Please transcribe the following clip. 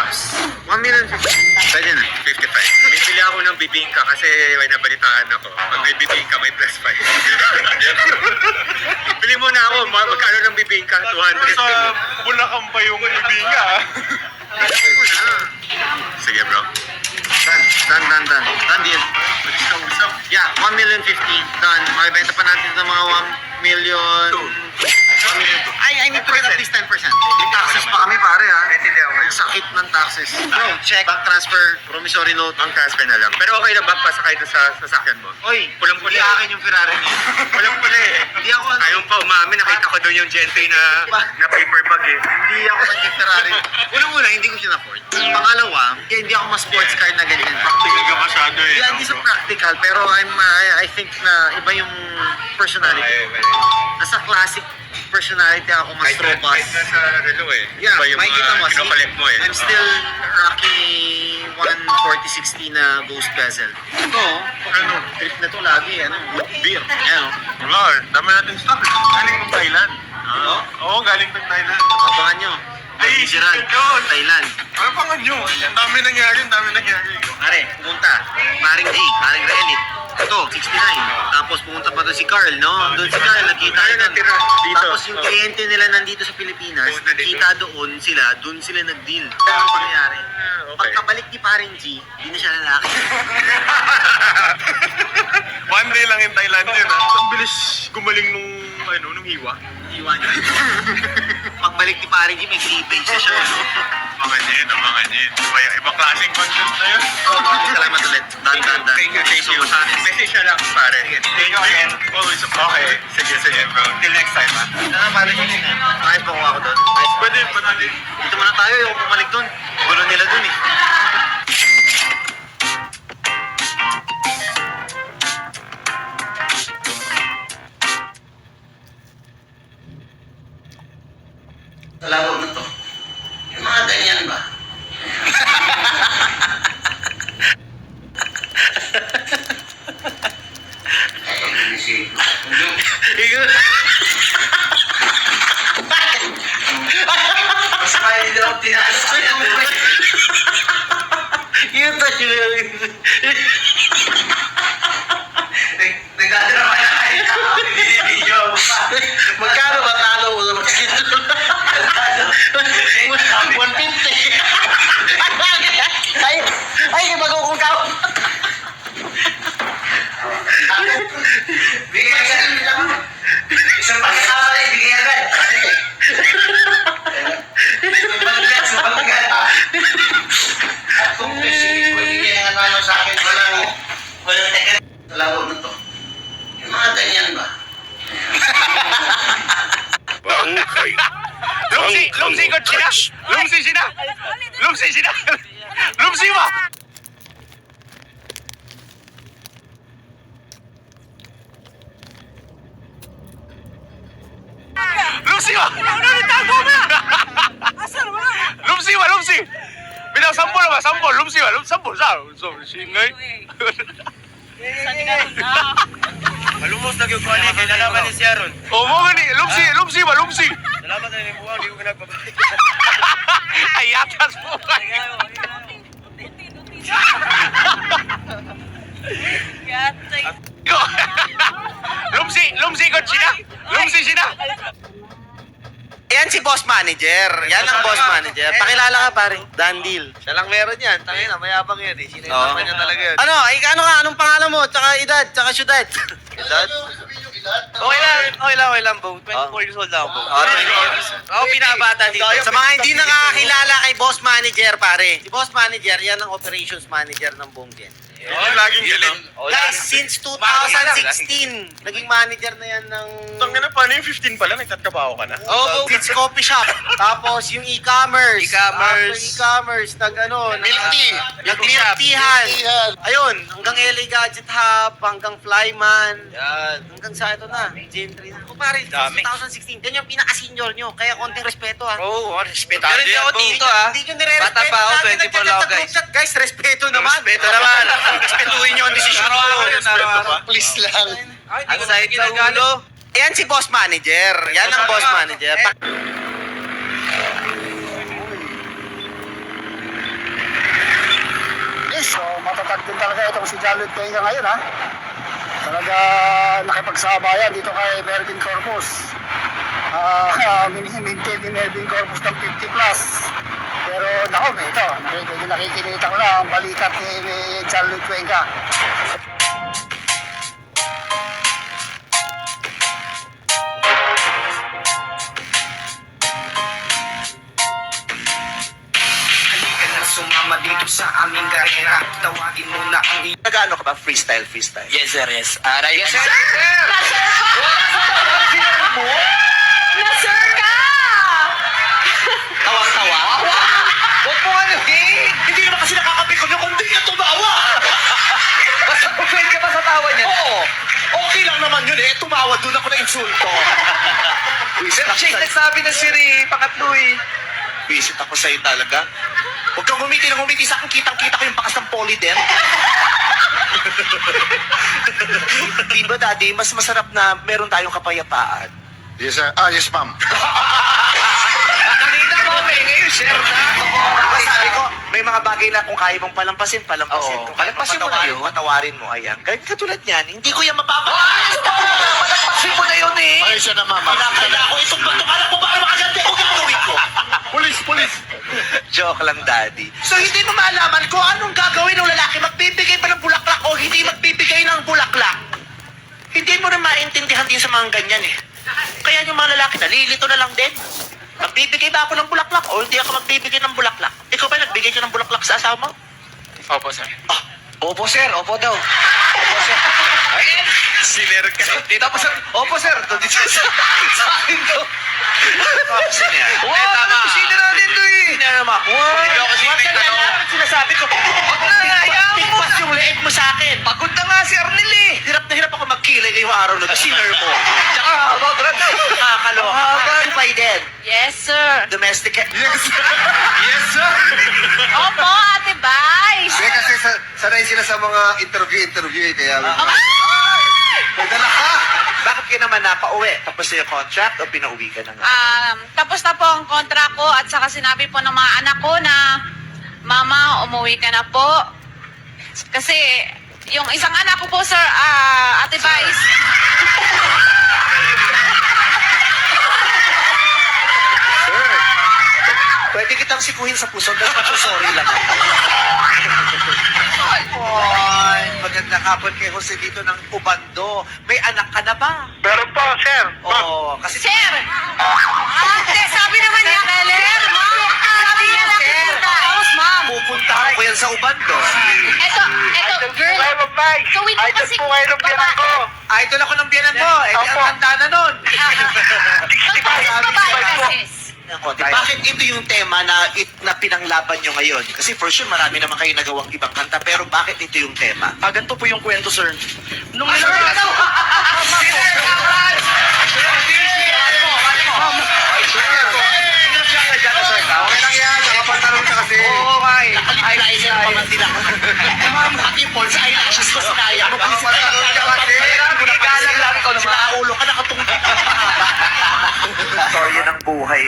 Tops. 1,050,000. Pwede na. 55. Bibili ako ng bibingka kasi may nabalitaan ako. Pag may bibingka, may plus 5. Bili mo na ako. Magkano ng bibingka? 200. Sa Bulacan pa yung bibingka. Sige bro. Done. Done deal. Yeah, 1,050,000. Done. Makibenta pa natin ng mga 1,000,000. I need to get at least 10%. May taxes pa kami pare ha. Ang sakit ng taxes. Bro, check. Bank transfer, promissory note. Ang transfer na lang. Pero okay lang ba pasakay doon sa sasakyan mo? Oy, Pulang-pula hindi eh. akin yung Ferrari niya. Walang-pula eh. Hindi ako Ayaw pa umamin. Nakita ko doon yung Gentry na paper bag eh. Hindi ako nag-Ferrari. Unang-una, hindi ko siya na-afford. Pangalawa, hindi ako mas sports car na ganyan. Practical ka masyado eh. Hindi sa practical, pero I think na iba yung personality. Nasa classic personality ako, mas Kahit tropas. nasa relo eh. Yeah, Iba yung makikita mo. mga kinokollect mo eh. I'm still Rocky 14060 na Ghost Bezel. Ito, ano, trip na to lagi, beer. Ano, Wala eh. Dami natin stock eh. Galing ng Thailand. Oo, galing ng Thailand. abangan nyo. Ay, Gerald, yun. Thailand. Ano pa nga nyo? Ang dami nangyari. Pare, pumunta. Maring G, Maring Relit. Ito, 69. Tapos pumunta pa doon si Carl, no? Doon si Carl, nagkita Ayun, doon. natira dito. Tapos yung kliyente nila nandito sa Pilipinas, Pumunta dito. nagkita doon sila nag-deal. Ano pangyayari? okay. Pagkabalik ni Paring G, di na siya lalaki. One day lang in Thailand yun ah. Ang bilis gumaling nung hiwa. Iwan niya. Pagbalik ni Paring G, may cleavage na siya. Mga nyen. Ibang klaseng content na yun. Salamat ulit. Dan. Thank you. So, sana. Message na lang pare. Thank you again. Always a okay. Sige bro. Till next time ha. Sana Paring G, ayos ba kung ako doon? Ayos ba? Pwede, panali. Dito muna tayo, yung bumalik doon. Gulo nila doon eh. Talawag na to. Yung mga ganyan ba? Mas kaya nila ang tinalo sa kanya. Yun tayo. Nagdadala ka na kayo. Binibigyo mo pa. Magkano ba talo mo sa mga 150. Ay, magkukong ka. Bigay agad. Isang pagkakama na ibigay agad. Sumagat. At kung specific mo ibigay ng ano sa akin, walang teka. Talawag na to. Yung mga ganyan ba? Bangkay. Lumsi ko sila. Lumsi ba? Lumsi ba? Lumsi. Bitaw sampol ba? Lumsi ba? Sampol sa. Singay. Malumos na yung kuwan eh, kaya nalaman ni siya ron. Oh, mo gani. Lumsi ba? Nalaman na yung buwang, di ko pinagbabahay. Ay, atas po. Lumsi ko sila. Lumsi sila. Yan si boss manager. Yan ang boss manager. Pakilala ka pare. Dan Deal. Siya lang meron yan, tangina, mayabang yan eh. Sinayang Oo. niya talaga yun. Ano? Ano ka? Anong pangalan mo? Tsaka edad? Tsaka syudad? Edad? Okay lang, Bo. 24 years old ako, Bo. Ako pinabata dito. Sa mga hindi nakakakilala kay boss manager pare. Si boss manager, yan ang operations manager ng Bonggen. Laging galing. Guys, since 2016, naging manager na yan ng... Tangin na, paano yung 15 pala? Nagtatkabaho ka na? Oh, Kids Coffee Shop. Tapos yung e-commerce. E-commerce. After e-commerce, Milk tea. Nag-milk teahan. Ayun, hanggang LA Gadget Hub, hanggang Flyman. Yan. Hanggang sa ito na, Gentry na. Kung pare, Dami. 2016, yan yung pinaka-senior nyo. Kaya konting respeto ha. Oo, respetado Pero hindi yan, ako Bo. dito, Hindi nyo nire-respeto. Bata pa ako, Lagi 24 nagchat-chat lang ako, sa group guys. chat. Guys, respeto naman. Respeto naman. Respetuhin nyo ang desisyon ko. Please lang. Ang sahit sa ulo. Yan si boss manager. Yan ang boss manager. si John Lloyd Tenga ngayon ha. Talaga nakipagsabayan dito kay Melvin Corpus. Mini-maintain ni Melvin Corpus ng 50 plus. Pero nako, ito, nakikita ko na ang balikat ni John Lloyd Tenga. Sumama dito sa aming karera. Tawagin mo na ang Nag-ano ka ba? Freestyle. Yes sir, yes. Yes, sir! Na-sir ka! Tawang-tawa? Huwag mo ano eh! Hindi naman kasi nakakapikon yung kung di ka tumawa! Basta offend ka ba sa tawa niya? Oo! Okay lang naman yun eh. Tumawa doon ako na insulto. Sir, siya yung nagsabi na Siri, pangatlo eh. Visit ako sa'yo talaga. Huwag kang humiti ng humiti sa akin. Kitang-kita ko yung bakas ng polydent. Di ba, Daddy, mas masarap na meron tayong kapayapaan? Yes, sir. Yes, ma'am. Kanina mo, ngayon, share na. Sabi ko, may mga bagay na kung kaya mong palampasin. Oo, palampasin mo na yun. Patawarin mo, ayan. Kahit katulad niyan, hindi ko yan mapapalampasin. Palampasin mo na yun eh. Ay, siya na, ma'am. Pinakala ko itong batok. Alam ko ba ang makaganti ko gagawin ko? Police! Joke lang, Daddy. So, hindi mo maalaman kung anong gagawin ng lalaki. Magbibigay ba ng bulaklak o hindi magbibigay ng bulaklak? Hindi mo na maintindihan din sa mga ganyan eh. Kaya yung mga lalaki, nalilito na lang din. Magbibigay ba ako ng bulaklak o hindi ako magbibigay ng bulaklak? Ikaw ba nagbigay ka ng bulaklak sa asawa mo? Opo sir. Ah, opo sir, opo daw. Opo sir. Ay, Siner ka. tapos sir, opo sir, dito sa akin to. Kasi niya. Eh, tama. Sino natin to eh. Sino naman ako? Hindi ako kasi nagtanong. Sinasabi ko, huwag na hayaan mo. Tigpas yung leeg mo sa akin. Pagod na nga si Arnel eh. Hirap na hirap ako magkilay ngayong araw na to. Sinner mo. Tsaka, nakakaloka. Kupay din. Yes, sir. Domestic. Yes, sir. Opo, Ate Vice. Hindi kasi sanay sila sa mga interview eh, kaya... Magdala ka. Bakit ka naman napauwi? Tapos na yung contract o pinauwi ka na nga? Tapos na po ang kontra ko at saka sinabi po ng mga anak ko na, Mama, umuwi ka na po. Kasi yung isang anak ko po, sir, Ate Vice. Pwede kitang sikuhin sa puso dahil sorry lang. Oy, magandang hapon kay Jose dito ng Ubando. May anak ka na ba? Meron po, sir. Oo, kasi... Sir! Ate, sabi naman niya, Keller, ma'am. Sabi niya na pupunta. Tapos, ma'am. Pupuntahan ko yan sa Ubando. Eto, girl. So, wait mo kasi, babae. Idol ako ng biyanan mo. Eh, ang handa na nun. Babae kasi. Ako, bakit ito yung tema na pinanglaban nyo ngayon? Kasi for sure, marami naman kayo nagawang ibang kanta. Pero bakit ito yung tema? Ganito po yung kwento, sir. Nung Okay lang yan, nakapantalong ka kasi. Oo, kay. Eyeliner pa man din ako. Pati yung false eyelashes ko sinaya. Nakapantalong ka kasi. Galang lang ikaw naman. Sila ulo ka nakatungkol. Storya ng buhay